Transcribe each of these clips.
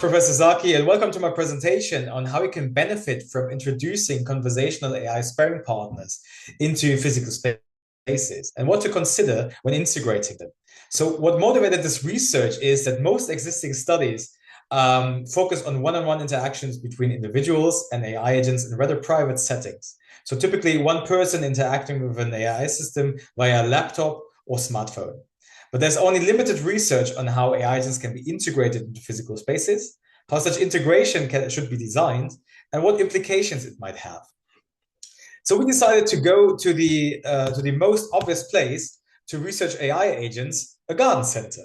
Professor Zaki, and welcome to my presentation on how we can benefit from introducing conversational AI sparring partners into physical spaces and what to consider when integrating them. So what motivated this research is that most existing studies focus on one-on-one interactions between individuals and AI agents in rather private settings. So typically one person interacting with an AI system via laptop or smartphone. But there's only limited research on how AI agents can be integrated into physical spaces, how such integration should be designed, and what implications it might have. So we decided to go to the most obvious place to research AI agents, a garden center.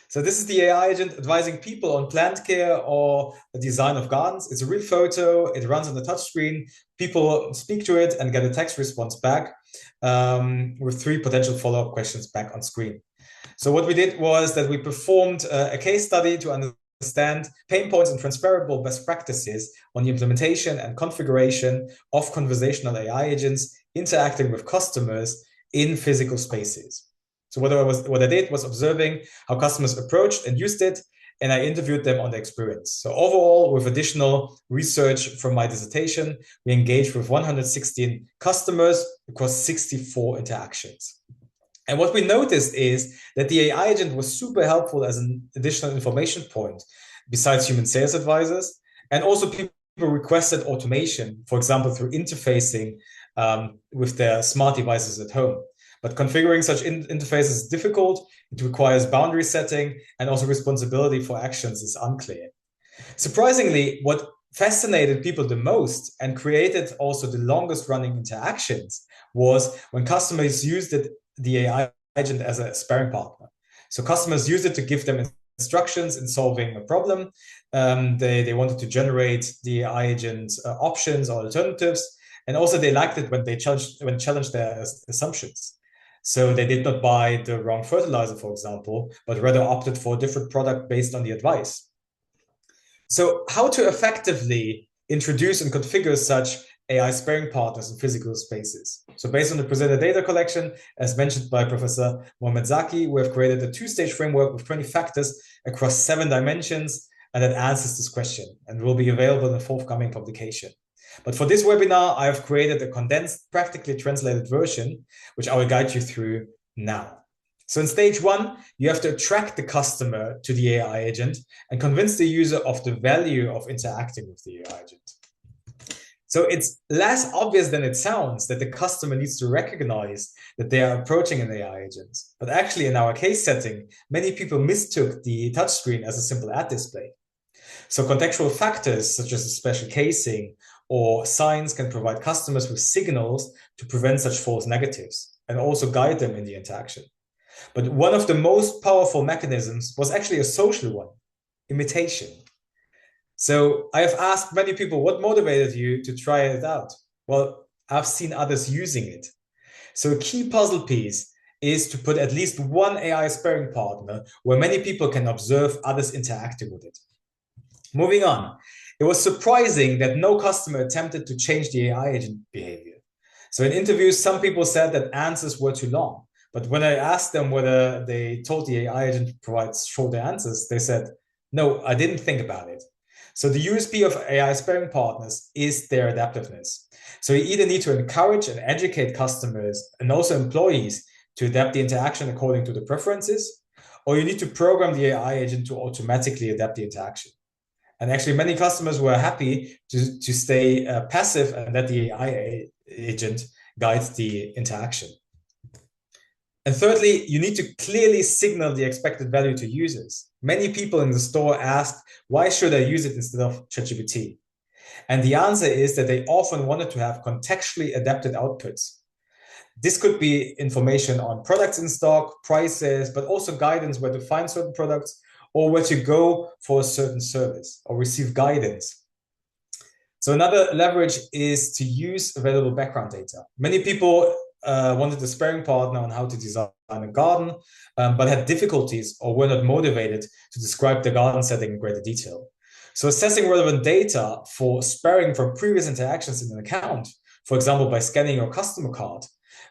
So this is the AI agent advising people on plant care or the design of gardens. It's a real photo. It runs on the touchscreen. People speak to it and get a text response back with 3 potential follow-up questions back on screen. So what we did was that we performed a case study to understand pain points and transferable best practices on the implementation and configuration of conversational AI agents interacting with customers in physical spaces. So what I did was observing how customers approached and used it, and I interviewed them on the experience. So overall, with additional research from my dissertation, we engaged with 116 customers across 64 interactions. And what we noticed is that the AI agent was super helpful as an additional information point, besides human sales advisors. And also people requested automation, for example, through interfacing with their smart devices at home. But configuring such interfaces is difficult. It requires boundary setting, and also responsibility for actions is unclear. Surprisingly, what fascinated people the most and created also the longest running interactions was when customers used the AI agent as a sparring partner. So customers used it to give them instructions in solving a problem. They wanted to generate the AI agent options or alternatives. And also they liked it when they challenged their assumptions. So they did not buy the wrong fertilizer, for example, but rather opted for a different product based on the advice. So how to effectively introduce and configure such AI sparring partners in physical spaces. So based on the presented data collection, as mentioned by Professor Mohamed Zaki, we have created a 2-stage framework with 20 factors across 7 dimensions, and that answers this question and will be available in a forthcoming publication. But for this webinar, I have created a condensed, practically translated version, which I will guide you through now. So in stage 1, you have to attract the customer to the AI agent and convince the user of the value of interacting with the AI agent. So it's less obvious than it sounds that the customer needs to recognize that they are approaching an AI agent. But actually, in our case setting, many people mistook the touchscreen as a simple ad display. So contextual factors such as a special casing or signs can provide customers with signals to prevent such false negatives and also guide them in the interaction. But one of the most powerful mechanisms was actually a social one: imitation. So I have asked many people, what motivated you to try it out? Well, I've seen others using it. So a key puzzle piece is to put at least one AI sparring partner where many people can observe others interacting with it. Moving on, it was surprising that no customer attempted to change the AI agent behavior. So in interviews, some people said that answers were too long. But when I asked them whether they told the AI agent to provide shorter answers, they said, no, I didn't think about it. So the USP of AI sparring partners is their adaptiveness. So you either need to encourage and educate customers and also employees to adapt the interaction according to the preferences, or you need to program the AI agent to automatically adapt the interaction. And actually, many customers were happy to stay passive and let the AI agent guide the interaction. And thirdly, you need to clearly signal the expected value to users. Many people in the store asked, why should I use it instead of ChatGPT? And the answer is that they often wanted to have contextually adapted outputs. This could be information on products in stock, prices, but also guidance where to find certain products or where to go for a certain service or receive guidance. So another leverage is to use available background data. Many people wanted a sparring partner on how to design a garden, but had difficulties or were not motivated to describe the garden setting in greater detail. So assessing relevant data for sparring from previous interactions in an account, for example, by scanning your customer card,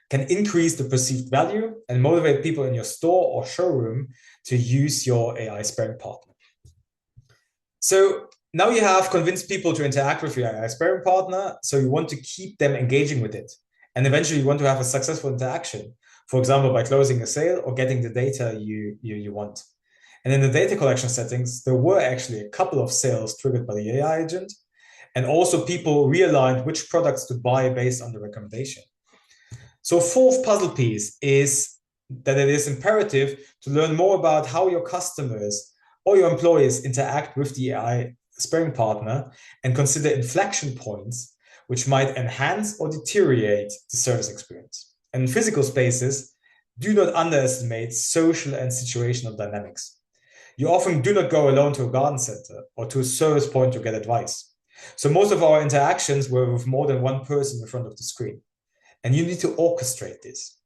can increase the perceived value and motivate people in your store or showroom to use your AI sparring partner. So now you have convinced people to interact with your AI sparring partner. So you want to keep them engaging with it. And eventually you want to have a successful interaction, for example, by closing a sale or getting the data you want. And in the data collection settings, there were actually a couple of sales triggered by the AI agent. And also people realigned which products to buy based on the recommendation. So fourth puzzle piece is that it is imperative to learn more about how your customers or your employees interact with the AI sparring partner and consider inflection points which might enhance or deteriorate the service experience. And in physical spaces, do not underestimate social and situational dynamics. You often do not go alone to a garden center or to a service point to get advice. So most of our interactions were with more than one person in front of the screen. And you need to orchestrate this.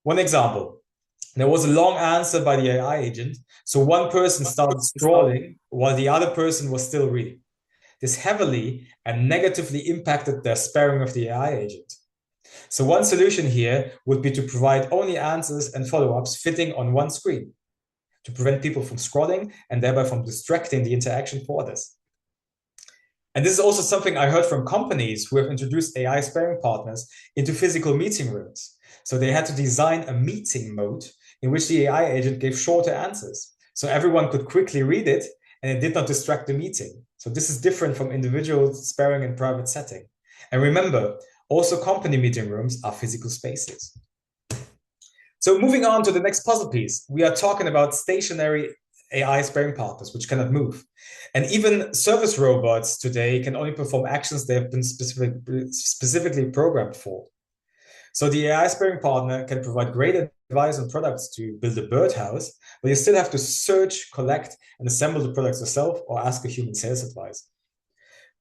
One example, there was a long answer by the AI agent. So one person started scrolling while the other person was still reading. This heavily and negatively impacted their sparring of the AI agent. So one solution here would be to provide only answers and follow-ups fitting on one screen to prevent people from scrolling and thereby from distracting the interaction for others. And this is also something I heard from companies who have introduced AI sparring partners into physical meeting rooms. So they had to design a meeting mode in which the AI agent gave shorter answers. So everyone could quickly read it and it did not distract the meeting. So this is different from individual sparring in private setting. And remember, also company meeting rooms are physical spaces. So moving on to the next puzzle piece, we are talking about stationary AI sparring partners, which cannot move. And even service robots today can only perform actions they have been specifically programmed for. So the AI sparring partner can provide great advice on products to build a birdhouse, but you still have to search, collect, and assemble the products yourself or ask a human sales advisor.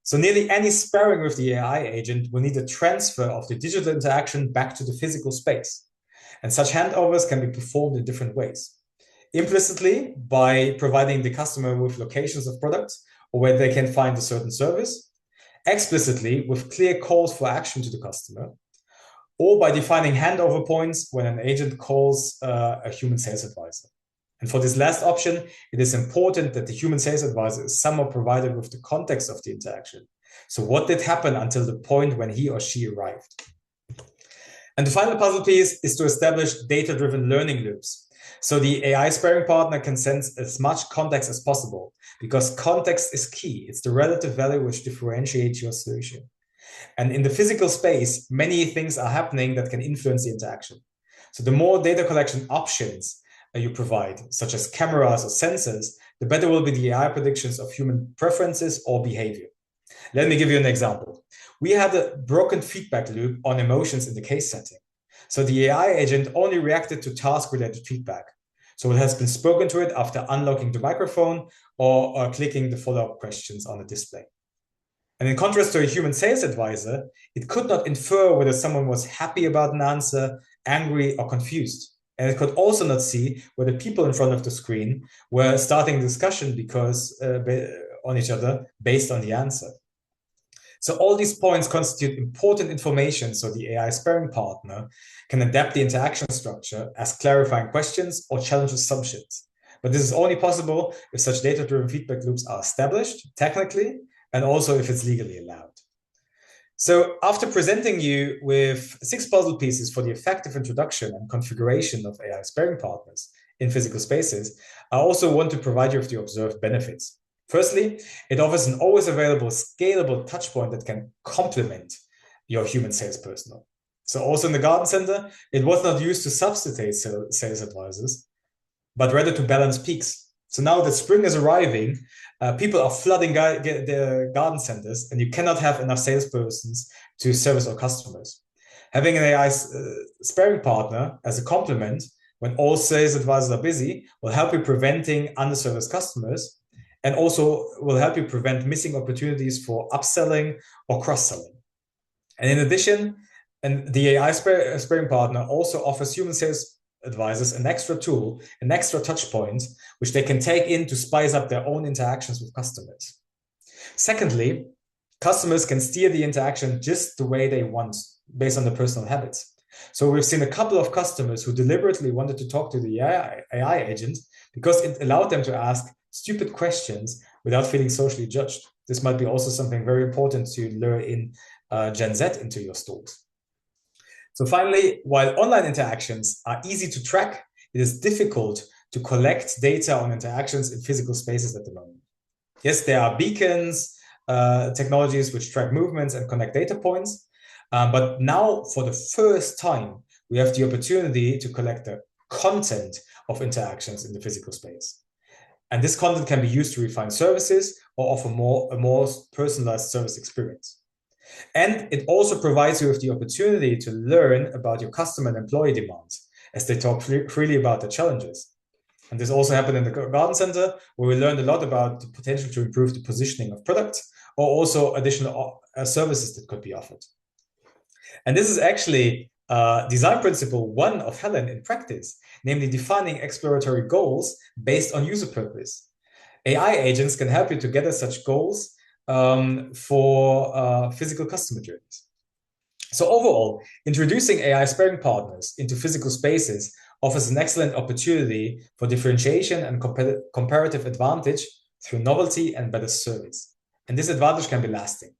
So nearly any sparring with the AI agent will need a transfer of the digital interaction back to the physical space. And such handovers can be performed in different ways. Implicitly, by providing the customer with locations of products or where they can find a certain service. Explicitly, with clear calls for action to the customer. Or by defining handover points when an agent calls a human sales advisor. And for this last option, it is important that the human sales advisor is somehow provided with the context of the interaction. So what did happen until the point when he or she arrived? And the final puzzle piece is to establish data-driven learning loops. So the AI sparring partner can sense as much context as possible because context is key. It's the relative value which differentiates your solution. And in the physical space, many things are happening that can influence the interaction. So the more data collection options you provide, such as cameras or sensors, the better will be the AI predictions of human preferences or behavior. Let me give you an example. We had a broken feedback loop on emotions in the case setting. So the AI agent only reacted to task-related feedback. So it has been spoken to it after unlocking the microphone or clicking the follow-up questions on the display. And in contrast to a human sales advisor, it could not infer whether someone was happy about an answer, angry, or confused. And it could also not see whether people in front of the screen were starting a discussion on each other based on the answer. So all these points constitute important information so the AI sparring partner can adapt the interaction structure as clarifying questions or challenge assumptions. But this is only possible if such data-driven feedback loops are established technically and also if it's legally allowed. So after presenting you with 6 puzzle pieces for the effective introduction and configuration of AI sparring partners in physical spaces, I also want to provide you with the observed benefits. Firstly, it offers an always available, scalable touchpoint that can complement your human sales personnel. So also in the garden center, it was not used to substitute sales advisors, but rather to balance peaks. So now that spring is arriving, people are flooding the garden centers, and you cannot have enough salespersons to service our customers. Having an AI sparring partner as a complement when all sales advisors are busy will help you preventing underserviced customers, and also will help you prevent missing opportunities for upselling or cross-selling. And in addition, the AI sparring partner also offers human sales advisors an extra tool, an extra touch point, which they can take in to spice up their own interactions with customers. Secondly, customers can steer the interaction just the way they want based on their personal habits. So we've seen a couple of customers who deliberately wanted to talk to the AI agent because it allowed them to ask stupid questions without feeling socially judged. This might be also something very important to lure in Gen Z into your stores. So finally, while online interactions are easy to track, it is difficult to collect data on interactions in physical spaces at the moment. Yes, there are beacons, technologies which track movements and connect data points. But now, for the first time, we have the opportunity to collect the content of interactions in the physical space. And this content can be used to refine services or offer a more personalized service experience. And it also provides you with the opportunity to learn about your customer and employee demands as they talk freely about their challenges. And this also happened in the garden center, where we learned a lot about the potential to improve the positioning of products or also additional services that could be offered. And this is actually design principle 1 of Helen in practice, namely defining exploratory goals based on user purpose. AI agents can help you to gather such goals for physical customer journeys. So overall, introducing AI sparring partners into physical spaces offers an excellent opportunity for differentiation and comparative advantage through novelty and better service. And this advantage can be lasting.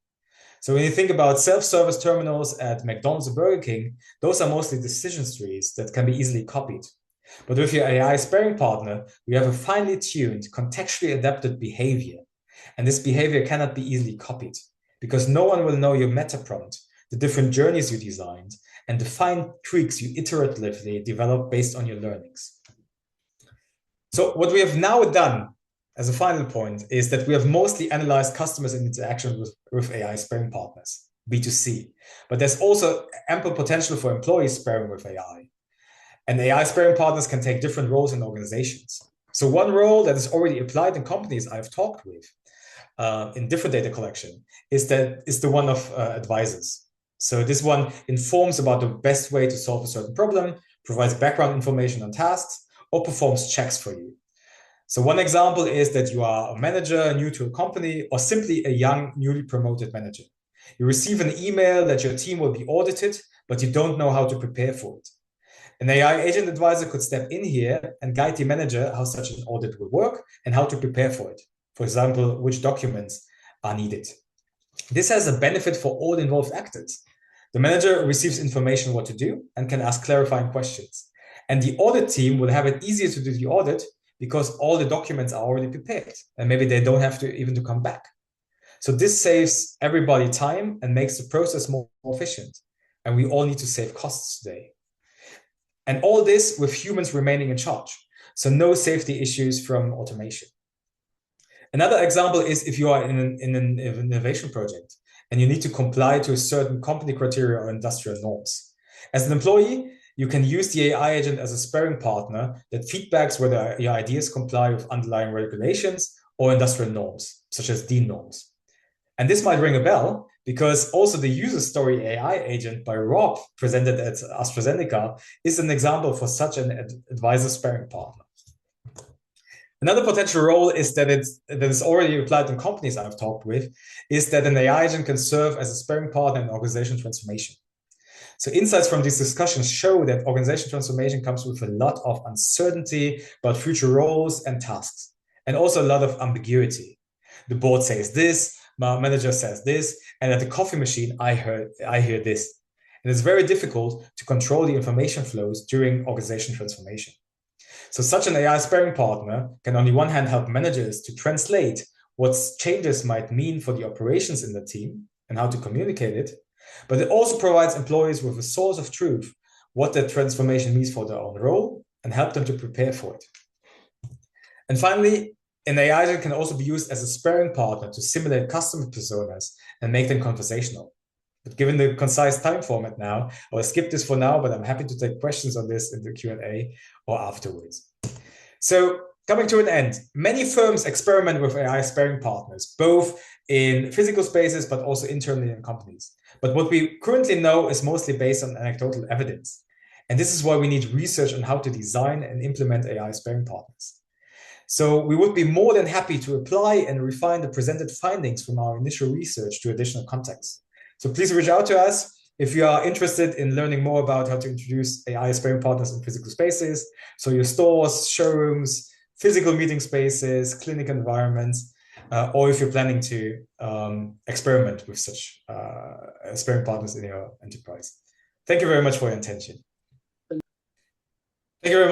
So when you think about self-service terminals at McDonald's or Burger King, those are mostly decision trees that can be easily copied. But with your AI sparring partner, we have a finely tuned, contextually adapted behavior. And this behavior cannot be easily copied because no one will know your meta prompt, the different journeys you designed, and the fine tweaks you iteratively develop based on your learnings. So what we have now done as a final point is that we have mostly analyzed customers in interaction with AI sparring partners, B2C. But there's also ample potential for employees sparring with AI. And AI sparring partners can take different roles in organizations. So one role that is already applied in companies I've talked with in different data collection is the one of advisors. So this one informs about the best way to solve a certain problem, provides background information on tasks, or performs checks for you. So one example is that you are a manager new to a company or simply a young, newly promoted manager. You receive an email that your team will be audited, but you don't know how to prepare for it. An AI agent advisor could step in here and guide the manager how such an audit will work and how to prepare for it. For example, which documents are needed. This has a benefit for all involved actors. The manager receives information what to do and can ask clarifying questions. And the audit team will have it easier to do the audit because all the documents are already prepared and maybe they don't have to even to come back. So this saves everybody time and makes the process more efficient. And we all need to save costs today. And all this with humans remaining in charge. So no safety issues from automation. Another example is if you are in an innovation project and you need to comply to a certain company criteria or industrial norms. As an employee, you can use the AI agent as a sparring partner that feedbacks whether your ideas comply with underlying regulations or industrial norms, such as DIN norms. And this might ring a bell because also the user story AI agent by Rob, presented at AstraZeneca, is an example for such an advisor sparring partner. Another potential role is that is already applied in companies I've talked with, is that an AI agent can serve as a sparring partner in organizational transformation. So insights from these discussions show that organizational transformation comes with a lot of uncertainty about future roles and tasks, and also a lot of ambiguity. The board says this, my manager says this, and at the coffee machine, I hear this. And it's very difficult to control the information flows during organizational transformation. So such an AI sparring partner can on the one hand help managers to translate what changes might mean for the operations in the team and how to communicate it, but it also provides employees with a source of truth, what that transformation means for their own role, and help them to prepare for it. And finally, an AI agent can also be used as a sparring partner to simulate customer personas and make them conversational. But given the concise time format now, I will skip this for now, but I'm happy to take questions on this in the Q&A or afterwards. So coming to an end, many firms experiment with AI sparring partners, both in physical spaces, but also internally in companies. But what we currently know is mostly based on anecdotal evidence. And this is why we need research on how to design and implement AI sparring partners. So we would be more than happy to apply and refine the presented findings from our initial research to additional contexts. So please reach out to us if you are interested in learning more about how to introduce AI sparring partners in physical spaces. So your stores, showrooms, physical meeting spaces, clinic environments. or if you're planning to experiment with such sparring partners in your enterprise. Thank you very much for your attention. Thank you very much.